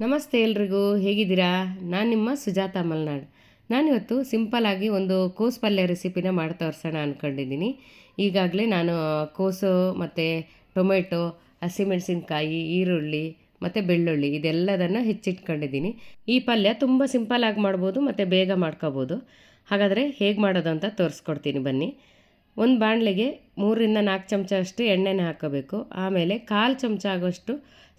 ನಮಸ್ತೆ ಎಲ್ರಿಗೂ, ಹೇಗಿದ್ದೀರಾ? ನಾನು ನಿಮ್ಮ ಸುಜಾತ ಮಲ್ನಾಡ್. ನಾನಿವತ್ತು ಸಿಂಪಲ್ಲಾಗಿ ಒಂದು ಕೋಸು ಪಲ್ಯ ರೆಸಿಪಿನ ಮಾಡಿ ತೋರಿಸೋಣ ಅಂದ್ಕೊಂಡಿದ್ದೀನಿ. ಈಗಾಗಲೇ ನಾನು ಕೋಸು ಮತ್ತು ಟೊಮೆಟೊ, ಹಸಿಮೆಣಸಿನ್ಕಾಯಿ, ಈರುಳ್ಳಿ ಮತ್ತು ಬೆಳ್ಳುಳ್ಳಿ ಇದೆಲ್ಲದನ್ನು ಹೆಚ್ಚಿಟ್ಕೊಂಡಿದ್ದೀನಿ. ಈ ಪಲ್ಯ ತುಂಬ ಸಿಂಪಲ್ಲಾಗಿ ಮಾಡ್ಬೋದು ಮತ್ತು ಬೇಗ ಮಾಡ್ಕೋಬೋದು. ಹಾಗಾದರೆ ಹೇಗೆ ಮಾಡೋದು ಅಂತ ತೋರಿಸ್ಕೊಡ್ತೀನಿ ಬನ್ನಿ. ಒಂದು ಬಾಣಲೆಗೆ 3-4 ಚಮಚ ಅಷ್ಟು ಎಣ್ಣೆನ ಹಾಕ್ಕೋಬೇಕು. ಆಮೇಲೆ 1/4 ಚಮಚ ಆಗೋಷ್ಟು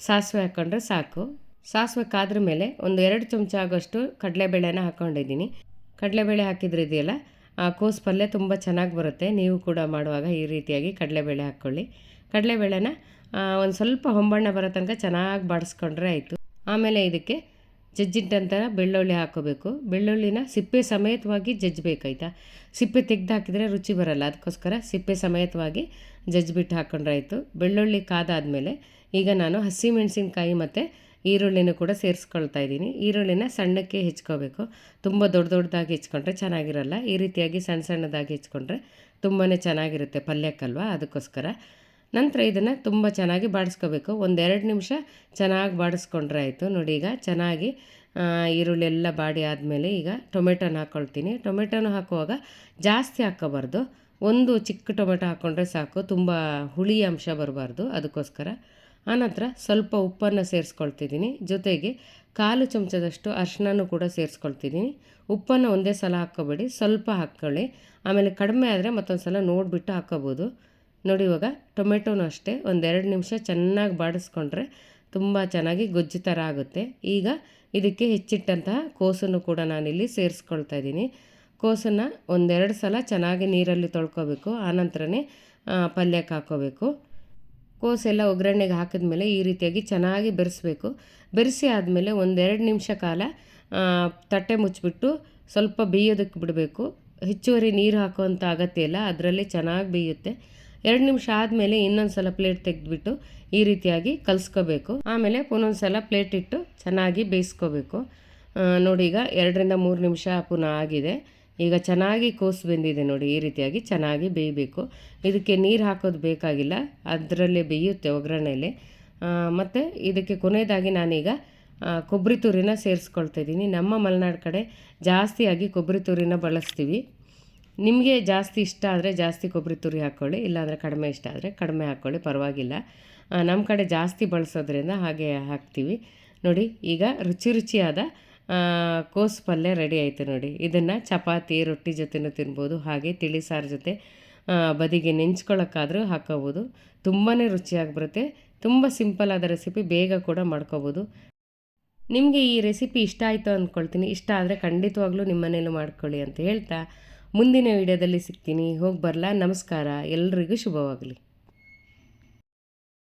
ಸಾಸಿವೆ ಹಾಕ್ಕೊಂಡ್ರೆ ಸಾಕು. ಸಾಸಿವೆ ಕಾದ್ರ ಮೇಲೆ ಒಂದು 2 ಚಮಚ ಆಗೋಷ್ಟು ಕಡಲೆಬೇಳೆನ ಹಾಕ್ಕೊಂಡಿದ್ದೀನಿ. ಕಡಲೆಬೇಳೆ ಹಾಕಿದ್ರೆ ಇದೆಯಲ್ಲ, ಕೋಸು ಪಲ್ಯ ತುಂಬ ಚೆನ್ನಾಗಿ ಬರುತ್ತೆ. ನೀವು ಕೂಡ ಮಾಡುವಾಗ ಈ ರೀತಿಯಾಗಿ ಕಡಲೆಬೇಳೆ ಹಾಕ್ಕೊಳ್ಳಿ. ಕಡಲೆಬೇಳೆನ ಒಂದು ಸ್ವಲ್ಪ ಹೊಂಬಣ್ಣ ಬರೋ ತನಕ ಚೆನ್ನಾಗಿ ಬಾಡಿಸ್ಕೊಂಡ್ರೆ ಆಯಿತು. ಆಮೇಲೆ ಇದಕ್ಕೆ ಜಜ್ಜಿಟ್ಟಂಥ ಬೆಳ್ಳುಳ್ಳಿ ಹಾಕ್ಕೋಬೇಕು. ಬೆಳ್ಳುಳ್ಳಿನ ಸಿಪ್ಪೆ ಸಮೇತವಾಗಿ ಜಜ್ಜಬೇಕಾಯ್ತಾ. ಸಿಪ್ಪೆ ತೆಗೆದು ಹಾಕಿದರೆ ರುಚಿ ಬರಲ್ಲ, ಅದಕ್ಕೋಸ್ಕರ ಸಿಪ್ಪೆ ಸಮೇತವಾಗಿ ಜಜ್ಜಿಬಿಟ್ಟು ಹಾಕ್ಕೊಂಡ್ರೆ ಆಯಿತು. ಬೆಳ್ಳುಳ್ಳಿ ಕಾದಾದಮೇಲೆ ಈಗ ನಾನು ಹಸಿಮೆಣಸಿನ್ಕಾಯಿ ಮತ್ತು ಈರುಳ್ಳಿನೂ ಕೂಡ ಸೇರಿಸ್ಕೊಳ್ತಾ ಇದ್ದೀನಿ. ಈರುಳ್ಳಿನ ಸಣ್ಣಕ್ಕೆ ಹೆಚ್ಕೋಬೇಕು. ತುಂಬ ದೊಡ್ಡದಾಗಿ ಹೆಚ್ಕೊಂಡ್ರೆ ಚೆನ್ನಾಗಿರಲ್ಲ. ಈ ರೀತಿಯಾಗಿ ಸಣ್ಣದಾಗಿ ಹೆಚ್ಕೊಂಡ್ರೆ ತುಂಬಾ ಚೆನ್ನಾಗಿರುತ್ತೆ ಪಲ್ಯಕ್ಕಲ್ವ, ಅದಕ್ಕೋಸ್ಕರ. ನಂತರ ಇದನ್ನು ತುಂಬ ಚೆನ್ನಾಗಿ ಬಾಡಿಸ್ಕೋಬೇಕು. 1-2 ನಿಮಿಷ ಚೆನ್ನಾಗಿ ಬಾಡಿಸ್ಕೊಂಡ್ರೆ ಆಯಿತು. ನೋಡಿ, ಈಗ ಚೆನ್ನಾಗಿ ಈರುಳ್ಳಿ ಎಲ್ಲ ಬಾಡಿ ಆದಮೇಲೆ ಈಗ ಟೊಮೆಟೊನ ಹಾಕ್ಕೊಳ್ತೀನಿ. ಟೊಮೆಟೊನ ಹಾಕುವಾಗ ಜಾಸ್ತಿ ಹಾಕ್ಕೋಬಾರ್ದು. ಒಂದು ಚಿಕ್ಕ ಟೊಮೆಟೊ ಹಾಕ್ಕೊಂಡ್ರೆ ಸಾಕು, ತುಂಬ ಹುಳಿ ಅಂಶ ಬರಬಾರ್ದು, ಅದಕ್ಕೋಸ್ಕರ. ಆನಂತರ ಸ್ವಲ್ಪ ಉಪ್ಪನ್ನು ಸೇರಿಸ್ಕೊಳ್ತಿದ್ದೀನಿ. ಜೊತೆಗೆ 1/4 ಚಮಚದಷ್ಟು ಅರಿಶಿನನೂ ಕೂಡ ಸೇರಿಸ್ಕೊಳ್ತಿದ್ದೀನಿ. ಉಪ್ಪನ್ನು ಒಂದೇ ಸಲ ಹಾಕ್ಕೋಬೇಡಿ, ಸ್ವಲ್ಪ ಹಾಕ್ಕೊಳ್ಳಿ. ಆಮೇಲೆ ಕಡಿಮೆ ಆದರೆ ಮತ್ತೊಂದು ಸಲ ನೋಡಿಬಿಟ್ಟು ಹಾಕ್ಕೋಬೋದು. ನೋಡಿ, ಇವಾಗ ಟೊಮೆಟೊನೂ ಅಷ್ಟೇ 1-2 ನಿಮಿಷ ಚೆನ್ನಾಗಿ ಬಾಡಿಸ್ಕೊಂಡ್ರೆ ತುಂಬ ಚೆನ್ನಾಗಿ ಗೊಜ್ಜು ಥರ ಆಗುತ್ತೆ. ಈಗ ಇದಕ್ಕೆ ಹೆಚ್ಚಿಟ್ಟಂತಹ ಕೋಸನ್ನು ಕೂಡ ನಾನಿಲ್ಲಿ ಸೇರಿಸ್ಕೊಳ್ತಾ ಇದ್ದೀನಿ. ಕೋಸನ್ನು 1-2 ಸಲ ಚೆನ್ನಾಗಿ ನೀರಲ್ಲಿ ತೊಳ್ಕೊಬೇಕು. ಆನಂತರನೇ ಪಲ್ಯಕ್ಕೆ ಹಾಕ್ಕೋಬೇಕು. ಕೋಸೆಲ್ಲ ಒಗ್ಗರಣೆಗೆ ಹಾಕಿದ್ಮೇಲೆ ಈ ರೀತಿಯಾಗಿ ಚೆನ್ನಾಗಿ ಬೆರೆಸಬೇಕು. ಬೆರೆಸಿ ಆದಮೇಲೆ 1-2 ನಿಮಿಷ ಕಾಲ ತಟ್ಟೆ ಮುಚ್ಚಿಬಿಟ್ಟು ಸ್ವಲ್ಪ ಬೇಯೋದಕ್ಕೆ ಬಿಡಬೇಕು. ಹೆಚ್ಚುವರಿ ನೀರು ಹಾಕುವಂಥ ಅಗತ್ಯ ಇಲ್ಲ, ಅದರಲ್ಲಿ ಚೆನ್ನಾಗಿ ಬೇಯುತ್ತೆ. 2 ನಿಮಿಷ ಆದಮೇಲೆ ಇನ್ನೊಂದು ಸಲ ಪ್ಲೇಟ್ ತೆಗೆದುಬಿಟ್ಟು ಈ ರೀತಿಯಾಗಿ ಕಲಿಸ್ಕೋಬೇಕು. ಆಮೇಲೆ ಒಂದೊಂದು ಸಲ ಪ್ಲೇಟ್ ಇಟ್ಟು ಚೆನ್ನಾಗಿ ಬೇಯಿಸ್ಕೋಬೇಕು. ನೋಡಿ, ಈಗ 2-3 ನಿಮಿಷ ಪುನಃ ಆಗಿದೆ. ಈಗ ಚೆನ್ನಾಗಿ ಕೋಸು ಬೆಂದಿದೆ ನೋಡಿ, ಈ ರೀತಿಯಾಗಿ ಚೆನ್ನಾಗಿ ಬೇಯಬೇಕು. ಇದಕ್ಕೆ ನೀರು ಹಾಕೋದು ಬೇಕಾಗಿಲ್ಲ, ಅದರಲ್ಲೇ ಬೇಯುತ್ತೆ ಒಗ್ಗರಣೆಯಲ್ಲಿ. ಮತ್ತು ಇದಕ್ಕೆ ಕೊನೆಯದಾಗಿ ನಾನೀಗ ಕೊಬ್ಬರಿ ತುರಿನ ಸೇರಿಸ್ಕೊಳ್ತಾ ಇದ್ದೀನಿ. ನಮ್ಮ ಮಲೆನಾಡು ಕಡೆ ಜಾಸ್ತಿಯಾಗಿ ಕೊಬ್ಬರಿ ತುರಿನ ಬಳಸ್ತೀವಿ. ನಿಮಗೆ ಜಾಸ್ತಿ ಇಷ್ಟ ಆದರೆ ಜಾಸ್ತಿ ಕೊಬ್ಬರಿ ತುರಿ ಹಾಕ್ಕೊಳ್ಳಿ, ಇಲ್ಲಾಂದರೆ ಕಡಿಮೆ ಇಷ್ಟ ಆದರೆ ಕಡಿಮೆ ಹಾಕ್ಕೊಳ್ಳಿ, ಪರವಾಗಿಲ್ಲ. ನಮ್ಮ ಕಡೆ ಜಾಸ್ತಿ ಬಳಸೋದ್ರಿಂದ ಹಾಗೆ ಹಾಕ್ತೀವಿ. ನೋಡಿ, ಈಗ ರುಚಿಯಾದ ಕೋಸು ಪಲ್ಯ ರೆಡಿ ಆಯಿತು ನೋಡಿ. ಇದನ್ನು ಚಪಾತಿ, ರೊಟ್ಟಿ ಜೊತೆನೂ ತಿನ್ಬೋದು, ಹಾಗೆ ತಿಳಿ ಸಾರು ಜೊತೆ ಬದಿಗೆ ನೆಂಚ್ಕೊಳ್ಳೋಕ್ಕಾದರೂ ಹಾಕ್ಕೋಬೋದು. ತುಂಬಾ ರುಚಿಯಾಗಿ ಬರುತ್ತೆ. ತುಂಬ ಸಿಂಪಲ್ಲಾದ ರೆಸಿಪಿ, ಬೇಗ ಕೂಡ ಮಾಡ್ಕೋಬೋದು. ನಿಮಗೆ ಈ ರೆಸಿಪಿ ಇಷ್ಟ ಆಯಿತು ಅಂದ್ಕೊಳ್ತೀನಿ. ಇಷ್ಟ ಆದರೆ ಖಂಡಿತವಾಗ್ಲೂ ನಿಮ್ಮ ಮನೇಲೂ ಮಾಡ್ಕೊಳ್ಳಿ ಅಂತ ಹೇಳ್ತಾ ಮುಂದಿನ ವಿಡಿಯೋದಲ್ಲಿ ಸಿಗ್ತೀನಿ. ಹೋಗಿ ಬರಲಾ? ನಮಸ್ಕಾರ, ಎಲ್ರಿಗೂ ಶುಭವಾಗಲಿ.